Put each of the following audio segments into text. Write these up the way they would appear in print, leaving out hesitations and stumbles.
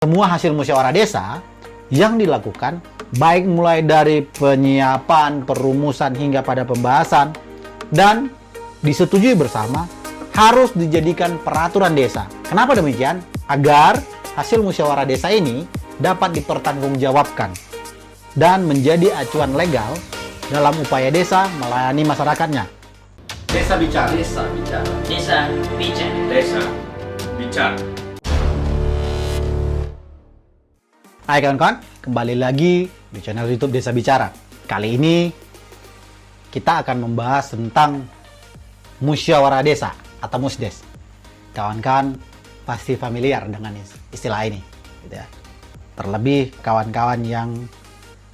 Semua hasil musyawarah desa yang dilakukan, baik mulai dari penyiapan, perumusan hingga pada pembahasan, dan disetujui bersama, harus dijadikan peraturan desa. Kenapa demikian? Agar hasil musyawarah desa ini dapat dipertanggungjawabkan dan menjadi acuan legal dalam upaya desa melayani masyarakatnya. Desa bicara. Desa bicara. Desa bicara. Desa bicara. Hai kawan-kawan, kembali lagi di channel YouTube Desa Bicara. Kali ini kita akan membahas tentang musyawarah desa atau musdes. Kawan-kawan pasti familiar dengan istilah ini, gitu ya. Terlebih kawan-kawan yang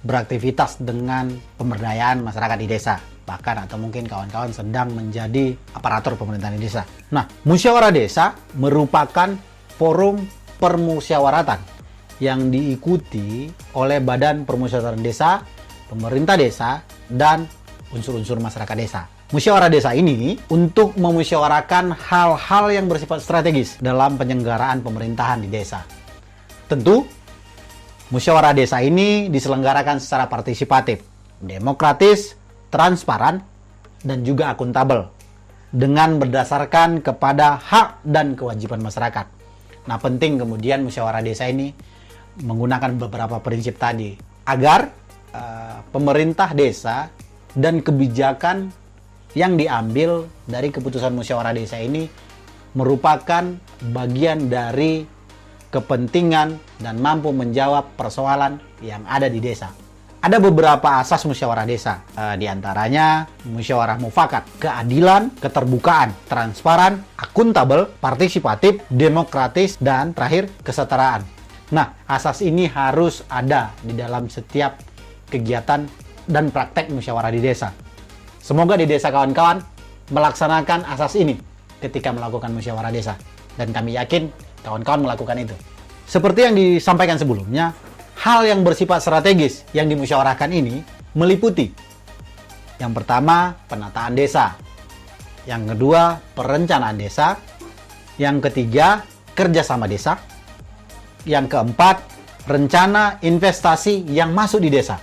beraktivitas dengan pemberdayaan masyarakat di desa, bahkan atau mungkin kawan-kawan sedang menjadi aparatur pemerintahan di desa. Nah, musyawarah desa merupakan forum permusyawaratan yang diikuti oleh Badan Permusyawaratan Desa, pemerintah desa, dan unsur-unsur masyarakat desa. Musyawarah desa ini untuk memusyawarakan hal-hal yang bersifat strategis dalam penyelenggaraan pemerintahan di desa. Tentu, musyawarah desa ini diselenggarakan secara partisipatif, demokratis, transparan, dan juga akuntabel, dengan berdasarkan kepada hak dan kewajiban masyarakat. Nah, penting kemudian musyawarah desa ini menggunakan beberapa prinsip tadi agar pemerintah desa dan kebijakan yang diambil dari keputusan musyawarah desa ini merupakan bagian dari kepentingan dan mampu menjawab persoalan yang ada di desa. Ada beberapa asas musyawarah desa, diantaranya musyawarah mufakat, keadilan, keterbukaan, transparan, akuntabel, partisipatif, demokratis, dan terakhir kesetaraan. Nah, asas ini harus ada di dalam setiap kegiatan dan praktek musyawarah di desa. Semoga di desa kawan-kawan melaksanakan asas ini ketika melakukan musyawarah desa. Dan kami yakin kawan-kawan melakukan itu. Seperti yang disampaikan sebelumnya, hal yang bersifat strategis yang dimusyawarahkan ini meliputi yang pertama, penataan desa. Yang kedua, perencanaan desa. Yang ketiga, kerjasama desa. Yang keempat, rencana investasi yang masuk di desa.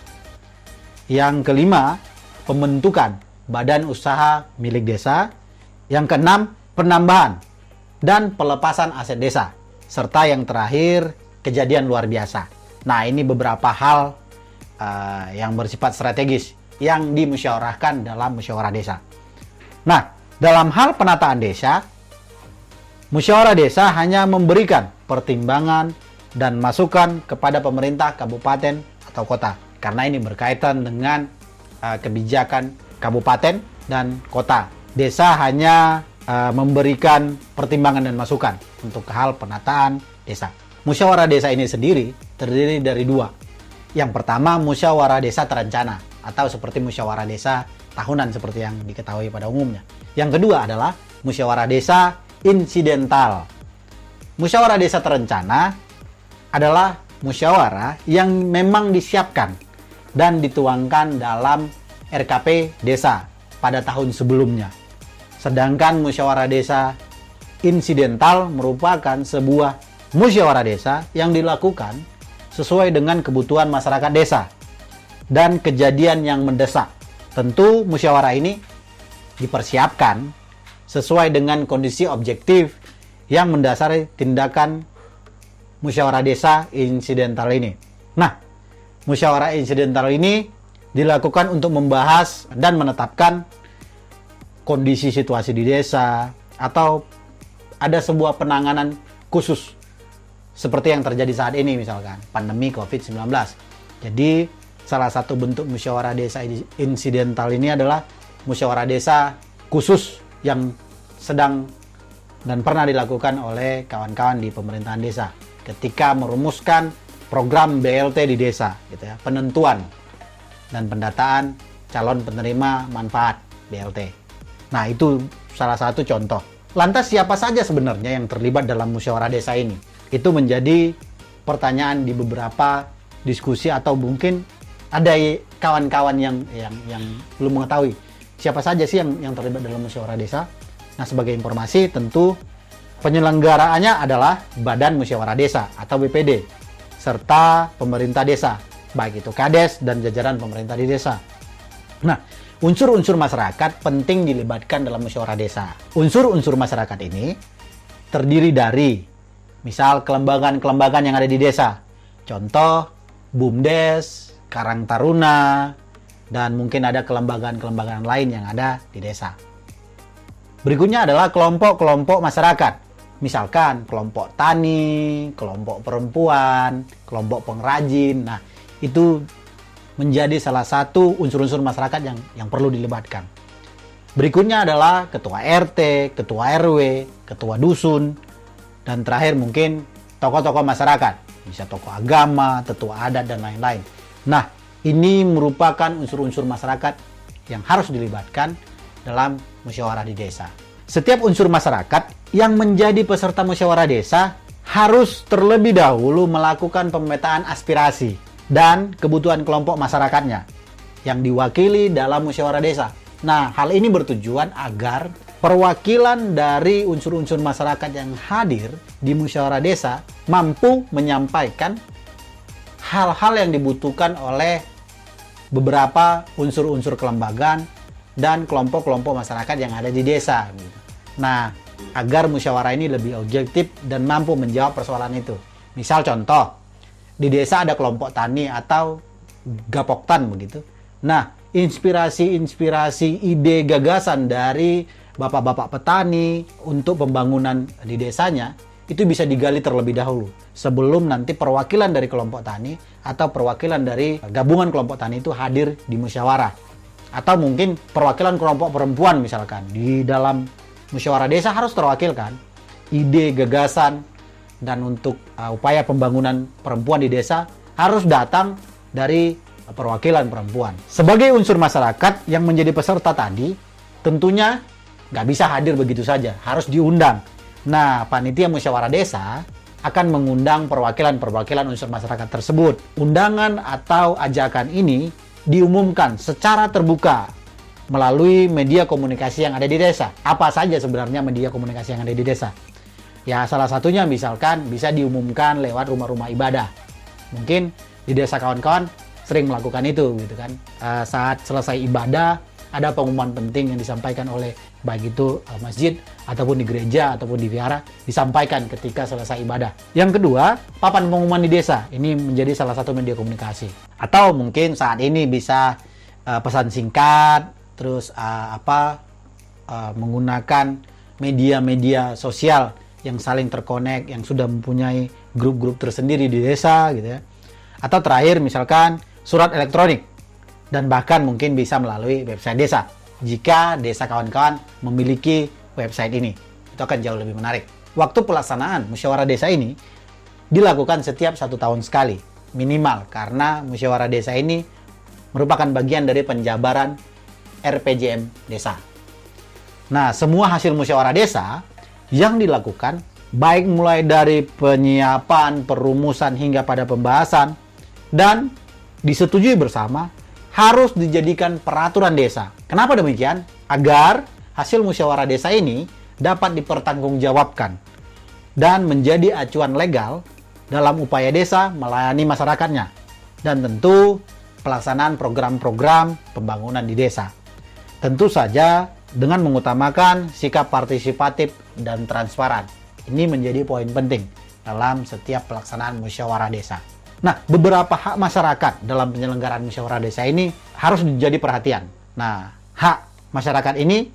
Yang kelima, pembentukan badan usaha milik desa. Yang keenam, penambahan dan pelepasan aset desa. Serta yang terakhir, kejadian luar biasa. Nah, ini beberapa hal yang bersifat strategis yang dimusyawarahkan dalam musyawarah desa. Nah, dalam hal penataan desa, musyawarah desa hanya memberikan pertimbangan dan masukan kepada pemerintah kabupaten atau kota. Karena ini berkaitan dengan kebijakan kabupaten dan kota. Desa hanya memberikan pertimbangan dan masukan untuk hal penataan desa. Musyawarah desa ini sendiri terdiri dari dua. Yang pertama, musyawarah desa terencana atau seperti musyawarah desa tahunan seperti yang diketahui pada umumnya. Yang kedua adalah musyawarah desa insidental. Musyawarah desa terencana adalah musyawarah yang memang disiapkan dan dituangkan dalam RKP desa pada tahun sebelumnya. Sedangkan musyawarah desa insidental merupakan sebuah musyawarah desa yang dilakukan sesuai dengan kebutuhan masyarakat desa dan kejadian yang mendesak. Tentu musyawarah ini dipersiapkan sesuai dengan kondisi objektif yang mendasari tindakan musyawarah desa insidental ini. Nah, musyawarah insidental ini dilakukan untuk membahas dan menetapkan kondisi situasi di desa atau ada sebuah penanganan khusus seperti yang terjadi saat ini, misalkan pandemi COVID-19. Jadi, salah satu bentuk musyawarah desa insidental ini adalah musyawarah desa khusus yang sedang dan pernah dilakukan oleh kawan-kawan di pemerintahan desa ketika merumuskan program BLT di desa, gitu ya, penentuan dan pendataan calon penerima manfaat BLT. Nah, itu salah satu contoh. Lantas siapa saja sebenarnya yang terlibat dalam musyawarah desa ini? Itu menjadi pertanyaan di beberapa diskusi atau mungkin ada kawan-kawan yang belum mengetahui siapa saja sih yang terlibat dalam musyawarah desa. Nah, sebagai informasi tentu Penyelenggaraannya adalah Badan Musyawarah Desa atau BPD, serta pemerintah desa, baik itu Kades dan jajaran pemerintah di desa. Nah, unsur-unsur masyarakat penting dilibatkan dalam musyawarah desa. Unsur-unsur masyarakat ini terdiri dari, misal kelembagaan-kelembagaan yang ada di desa. Contoh, BUMDes, Karang Taruna, dan mungkin ada kelembagaan-kelembagaan lain yang ada di desa. Berikutnya adalah kelompok-kelompok masyarakat. Misalkan kelompok tani, kelompok perempuan, kelompok pengrajin. Nah, itu menjadi salah satu unsur-unsur masyarakat yang perlu dilibatkan. Berikutnya adalah ketua RT, ketua RW, ketua dusun, dan terakhir mungkin tokoh-tokoh masyarakat. Bisa tokoh agama, tetua adat, dan lain-lain. Nah, ini merupakan unsur-unsur masyarakat yang harus dilibatkan dalam musyawarah di desa. Setiap unsur masyarakat yang menjadi peserta musyawarah desa harus terlebih dahulu melakukan pemetaan aspirasi dan kebutuhan kelompok masyarakatnya yang diwakili dalam musyawarah desa. Nah, hal ini bertujuan agar perwakilan dari unsur-unsur masyarakat yang hadir di musyawarah desa mampu menyampaikan hal-hal yang dibutuhkan oleh beberapa unsur-unsur kelembagaan dan kelompok-kelompok masyarakat yang ada di desa. Nah, agar musyawarah ini lebih objektif dan mampu menjawab persoalan itu. Misal contoh, di desa ada kelompok tani atau gapoktan begitu. Nah, inspirasi-inspirasi ide gagasan dari bapak-bapak petani untuk pembangunan di desanya itu bisa digali terlebih dahulu sebelum nanti perwakilan dari kelompok tani atau perwakilan dari gabungan kelompok tani itu hadir di musyawarah. Atau mungkin perwakilan kelompok perempuan misalkan di dalam musyawarah desa harus terwakilkan ide gagasan dan untuk upaya pembangunan perempuan di desa harus datang dari perwakilan perempuan. Sebagai unsur masyarakat yang menjadi peserta tadi, tentunya nggak bisa hadir begitu saja, harus diundang. Nah, panitia musyawarah desa akan mengundang perwakilan-perwakilan unsur masyarakat tersebut. Undangan atau ajakan ini diumumkan secara terbuka melalui media komunikasi yang ada di desa. Apa saja sebenarnya media komunikasi yang ada di desa? Ya, salah satunya misalkan bisa diumumkan lewat rumah-rumah ibadah. Mungkin di desa kawan-kawan sering melakukan itu gitu kan. Saat selesai ibadah ada pengumuman penting yang disampaikan oleh baik itu masjid ataupun di gereja ataupun di vihara, disampaikan ketika selesai ibadah. Yang kedua, papan pengumuman di desa. Ini menjadi salah satu media komunikasi. Atau mungkin saat ini bisa pesan singkat, terus menggunakan media-media sosial yang saling terkonek, yang sudah mempunyai grup-grup tersendiri di desa gitu ya. Atau terakhir misalkan surat elektronik, dan bahkan mungkin bisa melalui website desa. Jika desa kawan-kawan memiliki website ini, itu akan jauh lebih menarik. Waktu pelaksanaan musyawarah desa ini dilakukan setiap 1 tahun sekali minimal, karena musyawarah desa ini merupakan bagian dari penjabaran RPJM desa. Nah, semua hasil musyawarah desa yang dilakukan, baik mulai dari penyiapan, perumusan hingga pada pembahasan, dan disetujui bersama, harus dijadikan peraturan desa. Kenapa demikian? Agar hasil musyawarah desa ini dapat dipertanggungjawabkan dan menjadi acuan legal dalam upaya desa melayani masyarakatnya, dan tentu pelaksanaan program-program pembangunan di desa. Tentu saja dengan mengutamakan sikap partisipatif dan transparan. Ini menjadi poin penting dalam setiap pelaksanaan musyawarah desa. Nah, beberapa hak masyarakat dalam penyelenggaraan musyawarah desa ini harus menjadi perhatian. Nah, hak masyarakat ini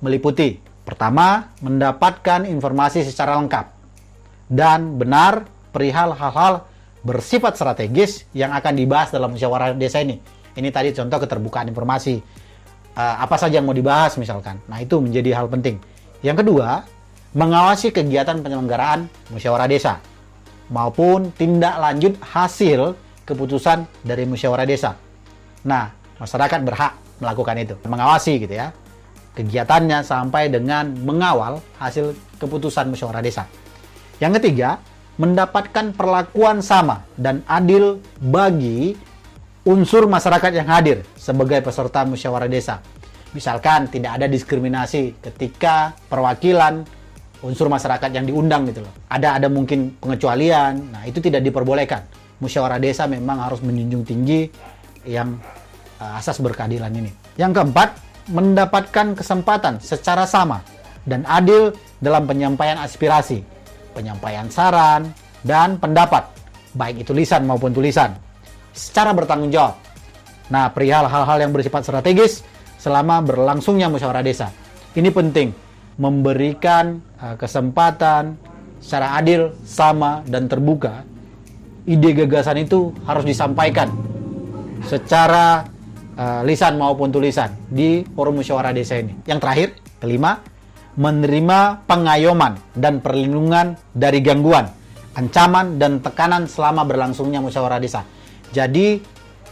meliputi: pertama, mendapatkan informasi secara lengkap dan benar perihal hal-hal bersifat strategis yang akan dibahas dalam musyawarah desa ini. Ini tadi contoh keterbukaan informasi. Apa saja yang mau dibahas misalkan. Nah, itu menjadi hal penting. Yang kedua, mengawasi kegiatan penyelenggaraan musyawarah desa maupun tindak lanjut hasil keputusan dari musyawarah desa. Nah, masyarakat berhak melakukan itu, mengawasi gitu ya kegiatannya sampai dengan mengawal hasil keputusan musyawarah desa. Yang ketiga, mendapatkan perlakuan sama dan adil bagi unsur masyarakat yang hadir sebagai peserta musyawarah desa. Misalkan tidak ada diskriminasi ketika perwakilan unsur masyarakat yang diundang gitu loh. Ada mungkin pengecualian. Nah, itu tidak diperbolehkan. Musyawarah desa memang harus menjunjung tinggi yang asas berkeadilan ini. Yang keempat, mendapatkan kesempatan secara sama dan adil dalam penyampaian aspirasi, penyampaian saran, dan pendapat, baik itu lisan maupun tulisan, secara bertanggung jawab. Nah, perihal hal-hal yang bersifat strategis selama berlangsungnya musyawarah desa. Ini penting, memberikan kesempatan secara adil, sama, dan terbuka. Ide gagasan itu harus disampaikan secara lisan maupun tulisan di forum musyawarah desa ini. Yang terakhir, kelima, menerima pengayoman dan perlindungan dari gangguan, ancaman, dan tekanan selama berlangsungnya musyawarah desa. Jadi,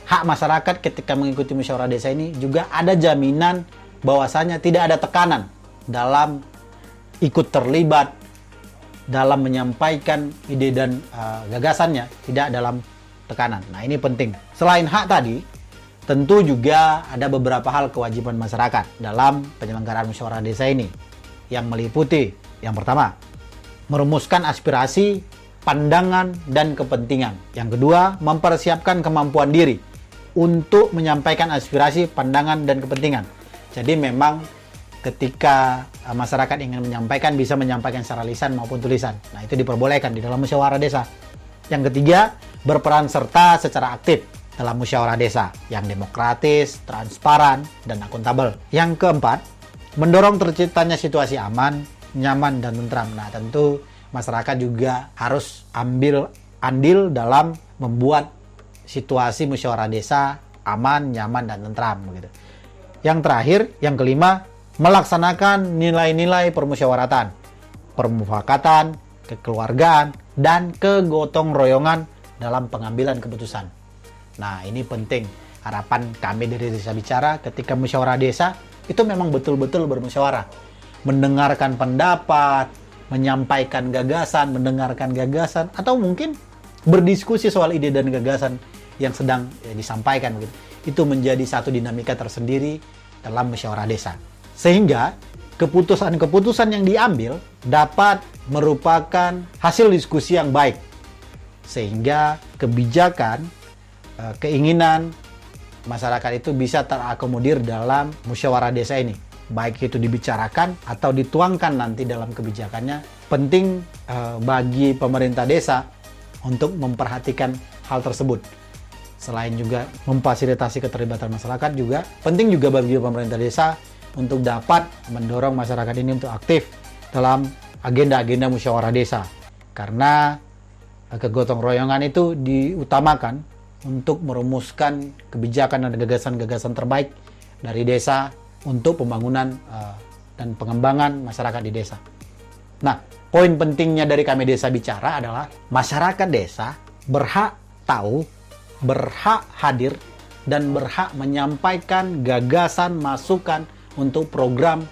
hak masyarakat ketika mengikuti musyawarah desa ini juga ada jaminan bahwasanya tidak ada tekanan dalam ikut terlibat dalam menyampaikan ide dan gagasannya, tidak dalam tekanan. Nah, ini penting. Selain hak tadi, tentu juga ada beberapa hal kewajiban masyarakat dalam penyelenggaraan musyawarah desa ini yang meliputi, yang pertama, merumuskan aspirasi, pandangan, dan kepentingan. Yang kedua, mempersiapkan kemampuan diri untuk menyampaikan aspirasi, pandangan, dan kepentingan. Jadi memang ketika masyarakat ingin menyampaikan, bisa menyampaikan secara lisan maupun tulisan. Nah, itu diperbolehkan di dalam musyawarah desa. Yang ketiga, berperan serta secara aktif dalam musyawarah desa yang demokratis, transparan, dan akuntabel. Yang keempat, mendorong terciptanya situasi aman, nyaman, dan tentram. Nah, tentu masyarakat juga harus ambil andil dalam membuat situasi musyawarah desa aman, nyaman, dan tentram begitu. Yang terakhir, yang kelima, melaksanakan nilai-nilai permusyawaratan, permufakatan, kekeluargaan, dan kegotong royongan dalam pengambilan keputusan. Nah, ini penting. Harapan kami dari Desa Bicara ketika musyawarah desa itu memang betul-betul bermusyawarah. Mendengarkan pendapat, menyampaikan gagasan, mendengarkan gagasan, atau mungkin berdiskusi soal ide dan gagasan yang sedang disampaikan begitu. Itu menjadi satu dinamika tersendiri dalam musyawarah desa. Sehingga keputusan-keputusan yang diambil dapat merupakan hasil diskusi yang baik. Sehingga kebijakan, keinginan masyarakat itu bisa terakomodir dalam musyawarah desa ini. Baik itu dibicarakan atau dituangkan nanti dalam kebijakannya. Penting bagi pemerintah desa untuk memperhatikan hal tersebut. Selain juga memfasilitasi keterlibatan masyarakat, juga penting juga bagi pemerintah desa untuk dapat mendorong masyarakat ini untuk aktif dalam agenda-agenda musyawarah desa. Karena kegotong royongan itu diutamakan untuk merumuskan kebijakan dan gagasan-gagasan terbaik dari desa untuk pembangunan dan pengembangan masyarakat di desa. Nah, poin pentingnya dari kami Desa Bicara adalah masyarakat desa berhak tahu, berhak hadir, dan berhak menyampaikan gagasan, masukan untuk program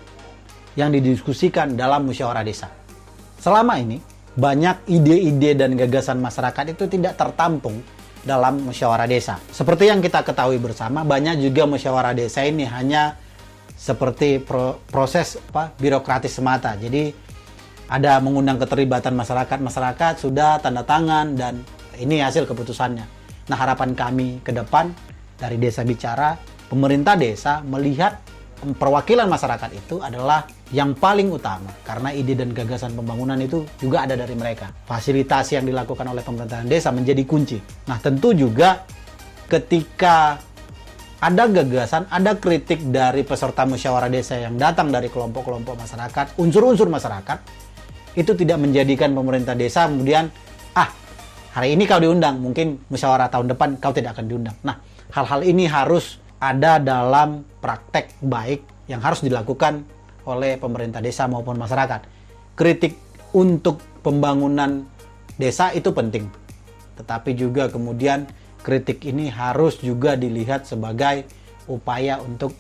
yang didiskusikan dalam musyawarah desa. Selama ini, banyak ide-ide dan gagasan masyarakat itu tidak tertampung dalam musyawarah desa. Seperti yang kita ketahui bersama, banyak juga musyawarah desa ini hanya seperti proses birokratis semata. Jadi ada mengundang keterlibatan masyarakat sudah tanda tangan dan ini hasil keputusannya. Nah, harapan kami ke depan dari Desa Bicara, pemerintah desa melihat perwakilan masyarakat itu adalah yang paling utama karena ide dan gagasan pembangunan itu juga ada dari mereka. Fasilitasi yang dilakukan oleh pemerintahan desa menjadi kunci. Nah, tentu juga ketika ada gagasan, ada kritik dari peserta musyawarah desa yang datang dari kelompok-kelompok masyarakat, unsur-unsur masyarakat, itu tidak menjadikan pemerintah desa kemudian, hari ini kau diundang, mungkin musyawarah tahun depan kau tidak akan diundang. Nah, hal-hal ini harus ada dalam praktek baik yang harus dilakukan oleh pemerintah desa maupun masyarakat. Kritik untuk pembangunan desa itu penting. Tetapi juga kemudian kritik ini harus juga dilihat sebagai upaya untuk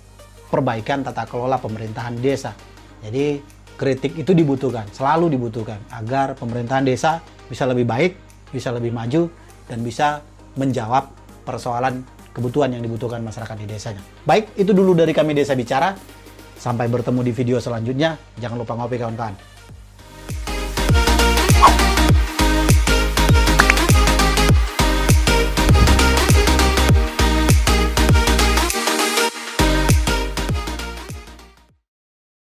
perbaikan tata kelola pemerintahan desa. Jadi kritik itu dibutuhkan, selalu dibutuhkan agar pemerintahan desa bisa lebih baik, bisa lebih maju, dan bisa menjawab persoalan kebutuhan yang dibutuhkan masyarakat di desanya. Baik, itu dulu dari kami Desa Bicara. Sampai bertemu di video selanjutnya. Jangan lupa ngopi kawan-kawan.